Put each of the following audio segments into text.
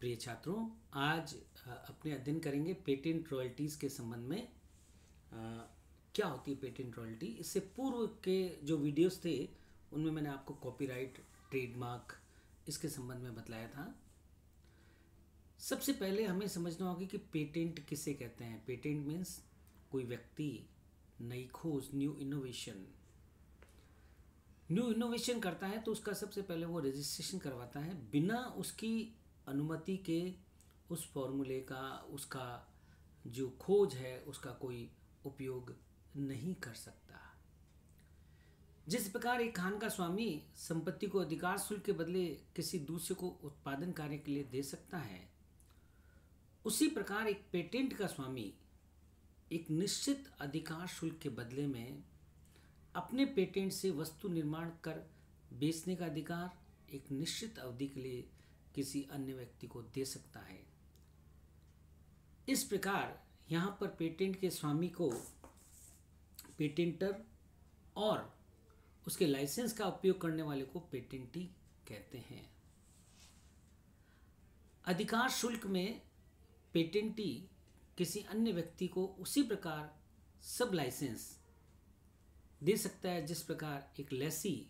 प्रिय छात्रों, आज अपने अध्ययन करेंगे पेटेंट रॉयल्टीज़ के संबंध में। क्या होती है पेटेंट रॉयल्टी? इससे पूर्व के जो वीडियोस थे उनमें मैंने आपको कॉपीराइट, ट्रेडमार्क इसके संबंध में बतलाया था। सबसे पहले हमें समझना होगा कि पेटेंट किसे कहते हैं। पेटेंट मीन्स कोई व्यक्ति नई खोज, न्यू इनोवेशन करता है तो उसका सबसे पहले वो रजिस्ट्रेशन करवाता है। बिना उसकी अनुमति के उस फॉर्मूले का, उसका जो खोज है उसका कोई उपयोग नहीं कर सकता। जिस प्रकार एक खान का स्वामी संपत्ति को अधिकार शुल्क के बदले किसी दूसरे को उत्पादन कार्य के लिए दे सकता है, उसी प्रकार एक पेटेंट का स्वामी एक निश्चित अधिकार शुल्क के बदले में अपने पेटेंट से वस्तु निर्माण कर बेचने का अधिकार एक निश्चित अवधि के लिए किसी अन्य व्यक्ति को दे सकता है। इस प्रकार यहाँ पर पेटेंट के स्वामी को पेटेंटर और उसके लाइसेंस का उपयोग करने वाले को पेटेंटी कहते हैं। अधिकार शुल्क में पेटेंटी किसी अन्य व्यक्ति को उसी प्रकार सब लाइसेंस दे सकता है जिस प्रकार एक लेसी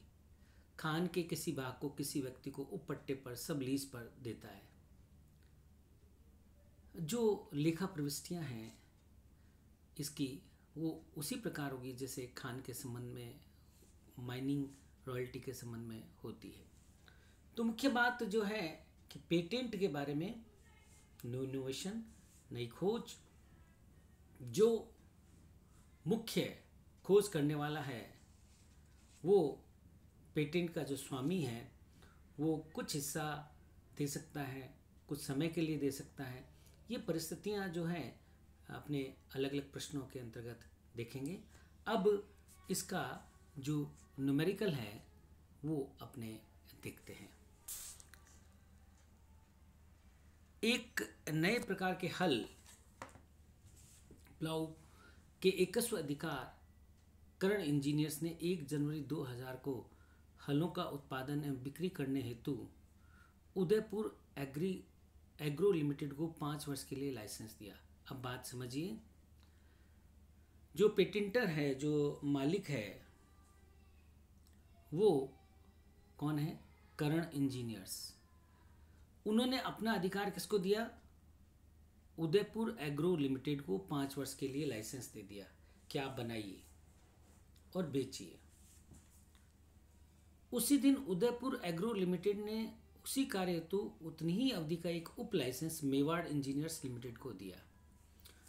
खान के किसी भाग को किसी व्यक्ति को उपपट्टे पर, सब लीज पर देता है। जो लेखा प्रविष्टियां हैं इसकी वो उसी प्रकार होगी जैसे खान के संबंध में माइनिंग रॉयल्टी के संबंध में होती है। तो मुख्य बात जो है कि पेटेंट के बारे में न्यू इनोवेशन, नई खोज, जो मुख्य खोज करने वाला है वो पेटेंट का जो स्वामी है वो कुछ हिस्सा दे सकता है, कुछ समय के लिए दे सकता है। ये परिस्थितियां जो हैं अपने अलग अलग प्रश्नों के अंतर्गत देखेंगे। अब इसका जो न्यूमेरिकल है वो अपने देखते हैं। एक नए प्रकार के हल प्लाऊ के एकस्व अधिकार करण इंजीनियर्स ने 1 जनवरी 2000 को हलों का उत्पादन एवं बिक्री करने हेतु उदयपुर एग्रो लिमिटेड को 5 वर्ष के लिए लाइसेंस दिया। अब बात समझिए, जो पेटेंटर है, जो मालिक है, वो कौन है? करण इंजीनियर्स। उन्होंने अपना अधिकार किसको दिया? उदयपुर एग्रो लिमिटेड को 5 वर्ष के लिए लाइसेंस दे दिया कि आप बनाइए और बेचिए। उसी दिन उदयपुर एग्रो लिमिटेड ने उसी कार्य हेतु उतनी ही अवधि का एक उप लाइसेंस मेवाड़ इंजीनियर्स लिमिटेड को दिया।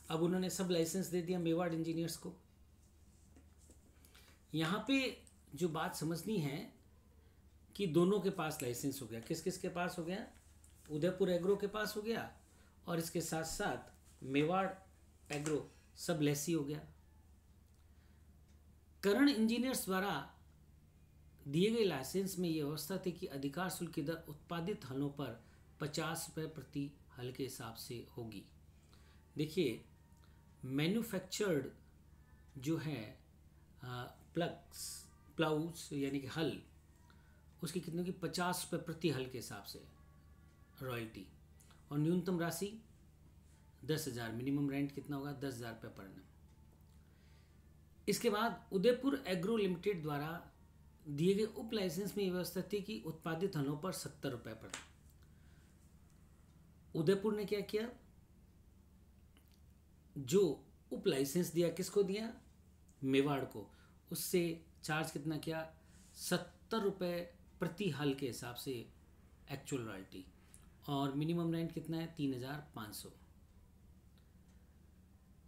अब उन्होंने सब लाइसेंस दे दिया मेवाड़ इंजीनियर्स को। यहाँ पे जो बात समझनी है कि दोनों के पास लाइसेंस हो गया। किस किस के पास हो गया? उदयपुर एग्रो के पास हो गया और इसके साथ साथ मेवाड़ एग्रो सब लेसी हो गया। करण इंजीनियर्स द्वारा दिए गए लाइसेंस में यह व्यवस्था थी कि अधिकार शुल्क की दर उत्पादित हलों पर 50 रुपये प्रति हल के हिसाब से होगी। देखिए, मैन्युफैक्चर्ड जो है प्लाउज यानी कि हल, उसकी कितने की 50 रुपये प्रति हल के हिसाब से रॉयल्टी, और न्यूनतम राशि 10,000। मिनिमम रेंट कितना होगा? 10,000 रुपये पर एनम। इसके बाद उदयपुर एग्रो लिमिटेड द्वारा दिए गए उप लाइसेंस में यह व्यवस्था थी कि उत्पादित हलों पर 70 रुपये पर। उदयपुर ने क्या किया? जो उप लाइसेंस दिया किसको दिया? मेवाड़ को। उससे चार्ज कितना किया? 70 रुपये प्रति हल के हिसाब से एक्चुअल रॉयल्टी, और मिनिमम रेंट कितना है? 3,500।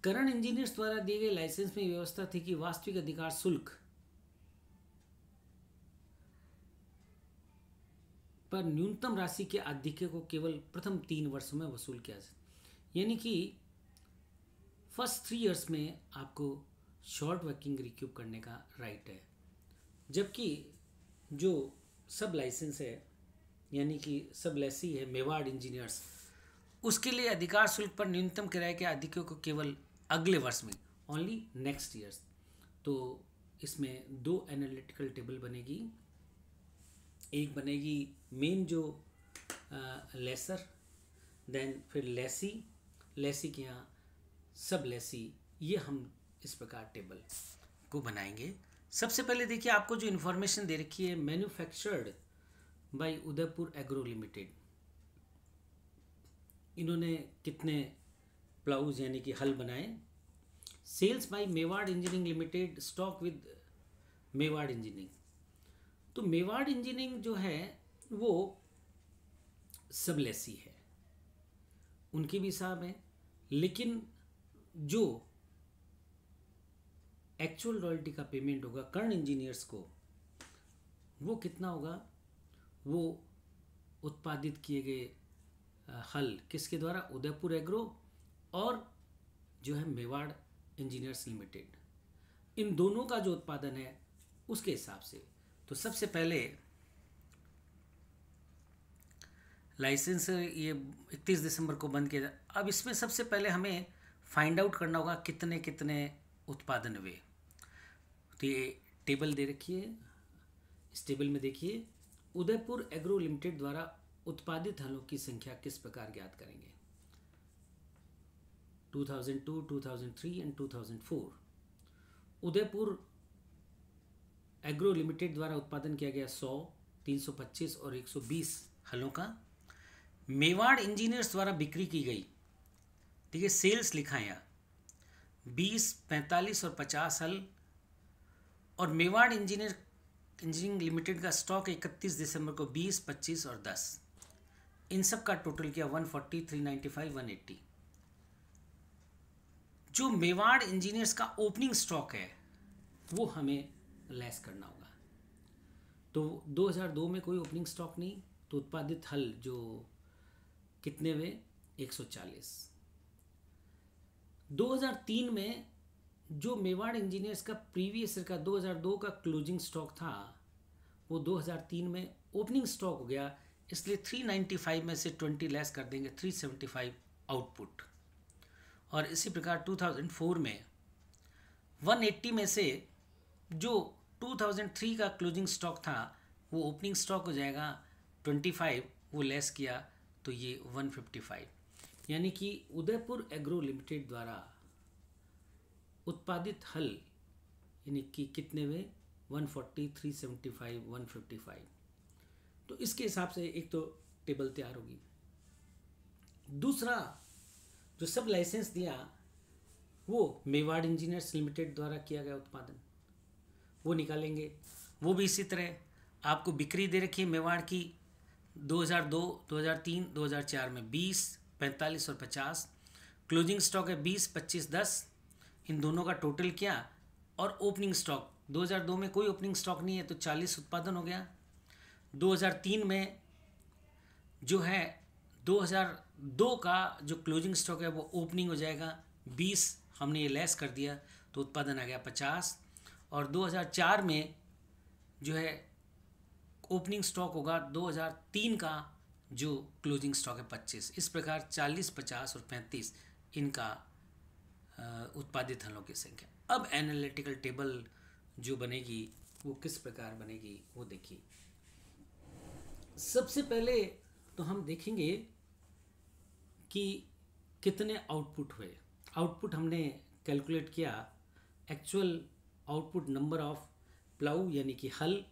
करण इंजीनियर्स द्वारा दिए गए लाइसेंस में व्यवस्था थी कि वास्तविक अधिकार शुल्क पर न्यूनतम राशि के आधिक्य को केवल प्रथम 3 वर्षों में वसूल किया जाए। यानी कि फर्स्ट 3 इयर्स में आपको शॉर्ट वर्किंग रिक्यूब करने का राइट है, जबकि जो सब लाइसेंस है यानी कि सब लेसी है मेवाड़ इंजीनियर्स, उसके लिए अधिकार शुल्क पर न्यूनतम किराए के आधिक्य को केवल अगले वर्ष में, ओनली नेक्स्ट ईयर्स। तो इसमें 2 एनालिटिकल टेबल बनेगी। एक बनेगी मेन जो लेसर देन फिर लेसी, लेसी के यहाँ सब लेसी, ये हम इस प्रकार टेबल को बनाएंगे। सबसे पहले देखिए आपको जो इन्फॉर्मेशन दे रखी है, manufactured by Udaipur agro limited, इन्होंने कितने प्लाउज यानी कि हल बनाए। Sales by Mewar engineering limited, stock with Mewar engineering. तो मेवाड़ इंजीनियरिंग जो है वो सब लेसी है, उनकी भी हिसाब है, लेकिन जो एक्चुअल रॉयल्टी का पेमेंट होगा कर्ण इंजीनियर्स को, वो कितना होगा, वो उत्पादित किए गए हल किसके द्वारा, उदयपुर एग्रो और जो है मेवाड़ इंजीनियर्स लिमिटेड, इन दोनों का जो उत्पादन है उसके हिसाब से। तो सबसे पहले लाइसेंस ये 31 दिसंबर को बंद किया जाए। अब इसमें सबसे पहले हमें फाइंड आउट करना होगा कितने कितने उत्पादन हुए। तो ये टेबल दे रखी है, इस टेबल में देखिए उदयपुर एग्रो लिमिटेड द्वारा उत्पादित हलों की संख्या किस प्रकार ज्ञात करेंगे। 2002, 2003 एंड 2004 उदयपुर एग्रो लिमिटेड द्वारा उत्पादन किया गया 100, 325 और 120 हलों का। मेवाड़ इंजीनियर्स द्वारा बिक्री की गई, ठीक है, सेल्स लिखा है यहाँ 20, 45 और 50 हल। और मेवाड़ इंजीनियरिंग लिमिटेड का स्टॉक 31 दिसंबर को 20, 25 और 10, इन सब का टोटल किया 140, 395, 180। जो मेवाड़ इंजीनियर्स का ओपनिंग स्टॉक है वो हमें लेस करना होगा। तो 2002 में कोई ओपनिंग स्टॉक नहीं, तो उत्पादित हल जो कितने हुए, 140। 2003 में जो मेवाड़ इंजीनियर्स का प्रीवियस ईयर का 2002 का क्लोजिंग स्टॉक था, वो 2003 में ओपनिंग स्टॉक हो गया, इसलिए 395 में से 20 लेस कर देंगे, 375 आउटपुट। और इसी प्रकार 2004 में 180 में से जो 2003 का क्लोजिंग स्टॉक था वो ओपनिंग स्टॉक हो जाएगा, 25 वो लेस किया तो ये 155। यानी कि उदयपुर एग्रो लिमिटेड द्वारा उत्पादित हल यानी कि कितने हुए, 140, 375, 155। तो इसके हिसाब से एक तो टेबल तैयार होगी। दूसरा जो सब लाइसेंस दिया वो मेवाड़ इंजीनियर्स लिमिटेड द्वारा किया गया उत्पादन, वो निकालेंगे। वो भी इसी तरह आपको बिक्री दे रखी है मेवाड़ की 2002, 2003, 2004 में 20, 45 और 50। क्लोजिंग स्टॉक है 20, 25, 10, इन दोनों का टोटल किया। और ओपनिंग स्टॉक 2002 में कोई ओपनिंग स्टॉक नहीं है तो 40 उत्पादन हो गया। 2003 में जो है 2002 का जो क्लोजिंग स्टॉक है वो ओपनिंग हो जाएगा 20, हमने ये लेस कर दिया तो उत्पादन आ गया 50। और 2004 में जो है ओपनिंग स्टॉक होगा 2003 का जो क्लोजिंग स्टॉक है 25। इस प्रकार 40, 50 और 35 इनका उत्पादित हलों की संख्या। अब एनालिटिकल टेबल जो बनेगी वो किस प्रकार बनेगी वो देखिए। सबसे पहले तो हम देखेंगे कि कितने आउटपुट हुए। आउटपुट हमने कैलकुलेट किया, actual output number of plough यानी कि हल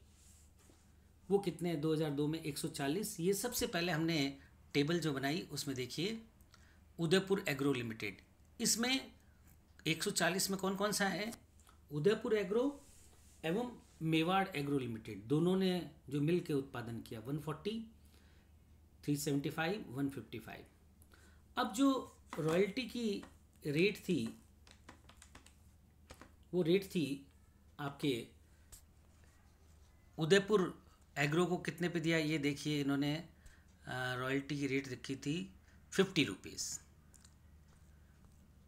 वो कितने 2002 में 140। ये सबसे पहले हमने टेबल जो बनाई उसमें देखिए उदयपुर एग्रो लिमिटेड, इसमें 140 में कौन कौन सा है, उदयपुर एग्रो एवं मेवाड़ एग्रो लिमिटेड, दोनों ने जो मिल के उत्पादन किया 140, 375, 155। अब जो रॉयल्टी की रेट थी वो रेट थी आपके उदयपुर एग्रो को कितने पे दिया, ये देखिए इन्होंने रॉयल्टी की रेट रखी थी 50 रुपीज़।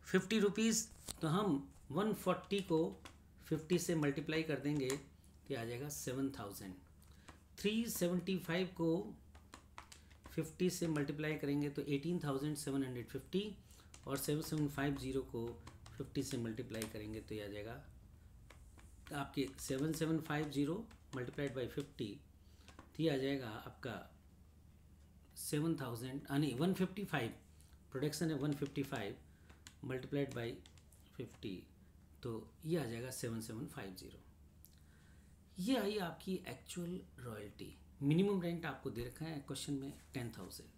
50 रुपीज़ तो हम 140 को 50 से मल्टीप्लाई कर देंगे तो आ जाएगा 7000। 375 को 50 से मल्टीप्लाई करेंगे तो 18,750 और 7750 को 50 से मल्टीप्लाई करेंगे तो आ जाएगा आपके 7750 मल्टीप्लाइड बाई 50 तो ये आ जाएगा आपका 7000 नहीं 155, प्रोडक्शन है 155 मल्टीप्लाइड बाई 50, तो ये आ जाएगा 7750। ये आई आपकी एक्चुअल रॉयल्टी। मिनिमम रेंट आपको दे रखा है क्वेश्चन में 10,000।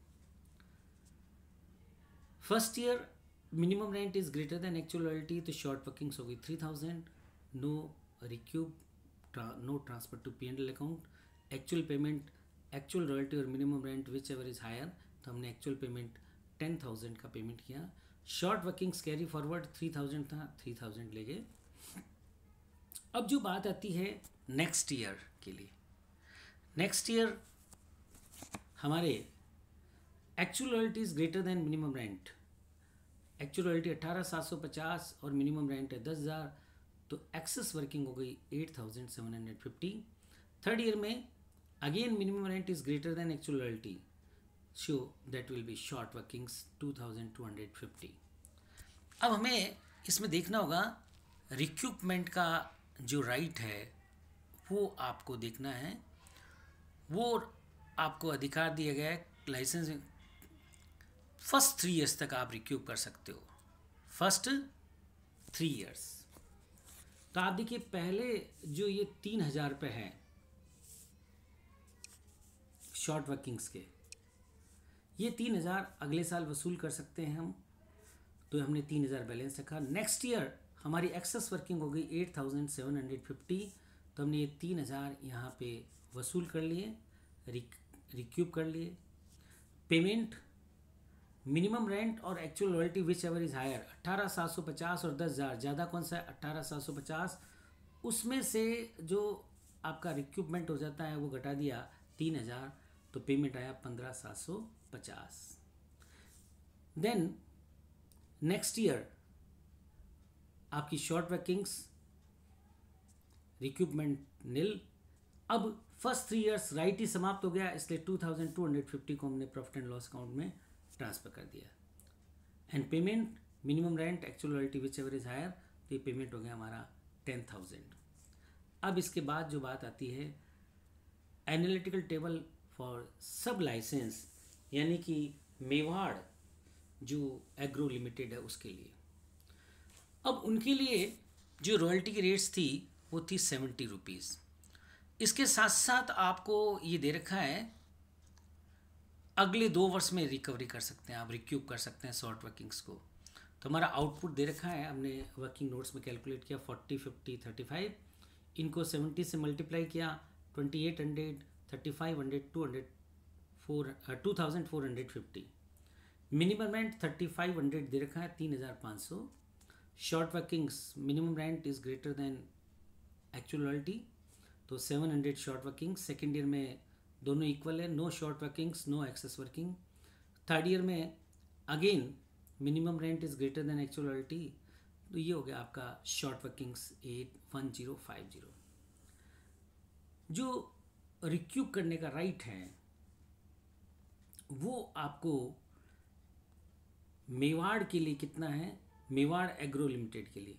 First year minimum rent is greater than actual royalty, तो शॉर्ट वर्किंग्स होगी 3000, no recoup, no transfer to P&L account, actual payment, actual royalty और minimum rent whichever is higher, तो हमने actual payment 10,000 का payment किया। Short workings carry forward 3000 था, 3000 ले गए। अब जो बात आती है नेक्स्ट ईयर के लिए, नेक्स्ट ईयर हमारे actual royalty is greater then minimum rent, actual royalty 18,750 और मिनिमम रेंट है 10,000, तो एक्सेस वर्किंग हो गई 8,750। थर्ड ईयर में again minimum rent is greater than actual royalty, so that will be short workings 2,250। अब हमें इसमें देखना होगा रिक्यूपमेंट का जो राइट है वो आपको देखना है, वो आपको अधिकार दिया गया है लाइसेंस। फर्स्ट 3 ईयर्स तक आप रिक्यूब कर सकते हो, फर्स्ट 3 ईयर्स। तो आप देखिए पहले जो ये 3,000 रुपये है शॉर्ट वर्किंग्स के, ये 3,000 अगले साल वसूल कर सकते हैं हम, तो हमने 3,000 बैलेंस रखा। नेक्स्ट ईयर हमारी एक्सेस वर्किंग हो गई 8,750, तो हमने ये 3,000 यहाँ पे वसूल कर लिए, रिक्यूब कर लिए। पेमेंट मिनिमम रेंट और actual royalty whichever is higher, 18,750 और 10,000, ज़्यादा कौन सा है 18,750, उसमें से जो आपका रिक्यूपमेंट हो जाता है वो घटा दिया 3,000, तो पेमेंट आया 15,750। देन नेक्स्ट ईयर आपकी शॉर्ट वर्किंग्स रिक्यूपमेंट नील। अब फर्स्ट 3 ईयर्स राइट ही समाप्त हो गया, इसलिए 2,250 को हमने प्रॉफिट एंड लॉस अकाउंट में ट्रांसफर कर दिया। And payment minimum rent actual royalty whichever is higher, तो ये पेमेंट हो गया हमारा 10,000। अब इसके बाद जो बात आती है एनालिटिकल टेबल फॉर सब लाइसेंस, यानी कि मेवाड़ जो एग्रो लिमिटेड है उसके लिए। अब उनके लिए जो रॉयल्टी की रेट्स थी वो थी 70 रुपीज़। इसके साथ साथ आपको ये दे रखा है अगले 2 वर्ष में रिकवरी कर सकते हैं, आप रिक्यूब कर सकते हैं शॉर्ट वर्किंग्स को। तो हमारा आउटपुट दे रखा है, हमने वर्किंग नोट्स में कैलकुलेट किया 40, 50, 35, इनको 70 से मल्टीप्लाई किया, 2800, 3500, 2,450। मिनिमम रेंट 3,500 दे रखा है, 3,500। Short workings minimum rent is greater than actual royalty, तो 700 शॉर्ट वर्किंग्स। सेकेंड ईयर में दोनों इक्वल है, no short workings no excess working. Third year में again minimum rent is greater than actual royalty, तो ये हो गया आपका शॉर्ट वर्किंग्स 81050। जो रिक्यूब करने का राइट है वो आपको मेवाड़ के लिए कितना है, मेवाड़ एग्रो लिमिटेड के लिए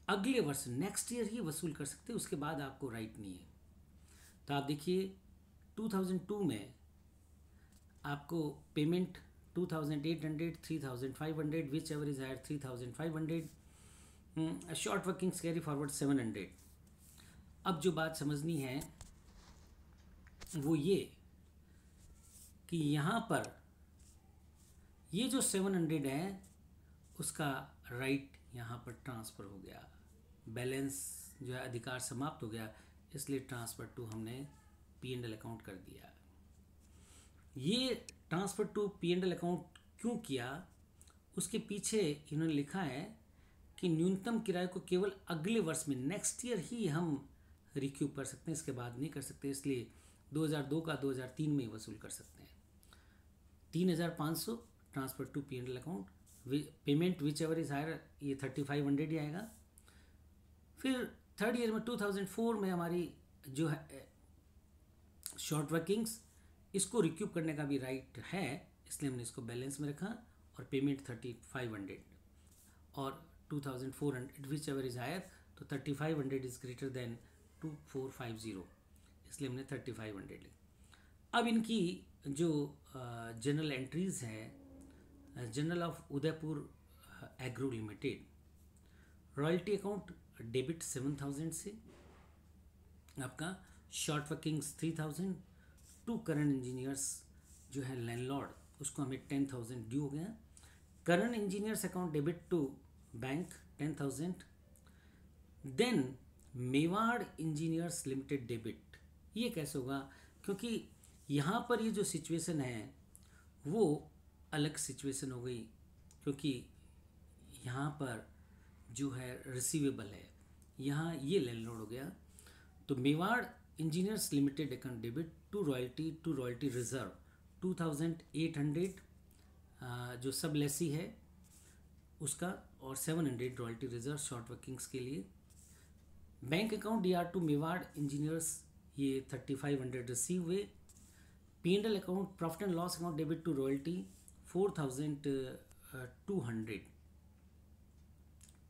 अगले वर्ष नेक्स्ट ईयर ही वसूल कर सकते हैं, उसके बाद आपको राइट नहीं है। तो आप देखिए 2002 में आपको payment 2,800, 3,500 whichever is higher 3,500, short workings carry forward 700। अब जो बात समझनी है वो ये कि यहाँ पर ये जो 700 है उसका राइट यहाँ पर ट्रांसफ़र हो गया, बैलेंस जो है अधिकार समाप्त हो गया, इसलिए ट्रांसफ़र टू हमने P&L अकाउंट कर दिया। ये ट्रांसफ़र टू P&L अकाउंट क्यों किया, उसके पीछे इन्होंने लिखा है कि न्यूनतम किराए को केवल अगले वर्ष में नेक्स्ट ईयर ही हम रिक्यूब कर सकते हैं, इसके बाद नहीं कर सकते, इसलिए 2002 का 2003 में ही वसूल कर सकते हैं। 3,500 transfer to P&L account, payment whichever is higher ये 3,500 ही आएगा। फिर थर्ड ईयर में 2004 में हमारी जो है शॉर्ट वर्किंग्स, इसको रिक्यूब करने का भी राइट है, इसलिए हमने इसको बैलेंस में रखा और पेमेंट 3,500 और 2,400 विच एवर इज हायर, तो 3,500 इज ग्रेटर देन 2,450, इसलिए हमने 3,500 ली। अब इनकी जो जनरल एंट्रीज है, journal of Udaipur agro limited, royalty account debit 7,000 से, आपका short workings 3,000, to current engineers जो है लैंडलॉर्ड उसको हमें 10,000 ड्यू हो गया। Current engineers account debit to bank 10,000। Then Mewar engineers limited debit, ये कैसे होगा, क्योंकि यहाँ पर ये जो सिचुएशन है वो अलग सिचुएशन हो गई, क्योंकि यहाँ पर जो है रिसीवेबल है, यहाँ ये लैंडलॉर्ड हो गया। तो Mewar engineers limited account debit to royalty reserve 2,800 जो सब लेसी है उसका, और 700 रॉयल्टी रिजर्व शॉर्ट वर्किंग्स के लिए। Bank account DR to Mewar engineers ये 3,500 रिसीव हुए। P&L account profit and loss account debit to royalty 4,200।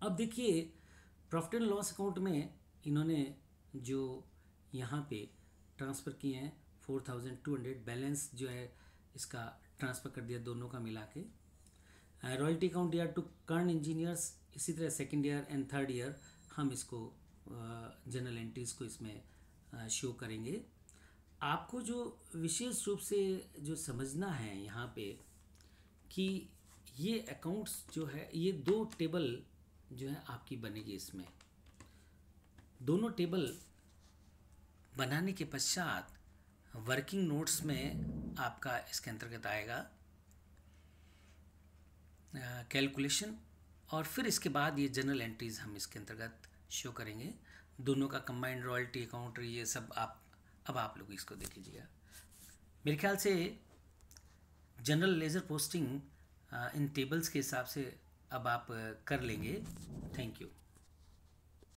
अब देखिए प्रॉफिट एंड लॉस अकाउंट में इन्होंने जो यहाँ पे ट्रांसफ़र किए हैं 4,200, बैलेंस जो है इसका ट्रांसफ़र कर दिया दोनों का मिला के। Royalty account year to Karan engineers, इसी तरह second year and third year हम इसको जनरल एंट्रीज़ को इसमें शो करेंगे। आपको जो विशेष रूप से जो समझना है यहाँ पे कि ये अकाउंट्स जो है ये दो टेबल जो है आपकी बनेगी। इसमें दोनों टेबल बनाने के पश्चात वर्किंग नोट्स में आपका इसके अंतर्गत आएगा कैलकुलेशन, और फिर इसके बाद ये जनरल एंट्रीज़ हम इसके अंतर्गत शो करेंगे। दोनों का कंबाइंड रॉयल्टी अकाउंट ये सब आप लोग इसको देख लीजिएगा। मेरे ख्याल से general laser posting in tables के हिसाब से अब आप कर लेंगे। Thank you.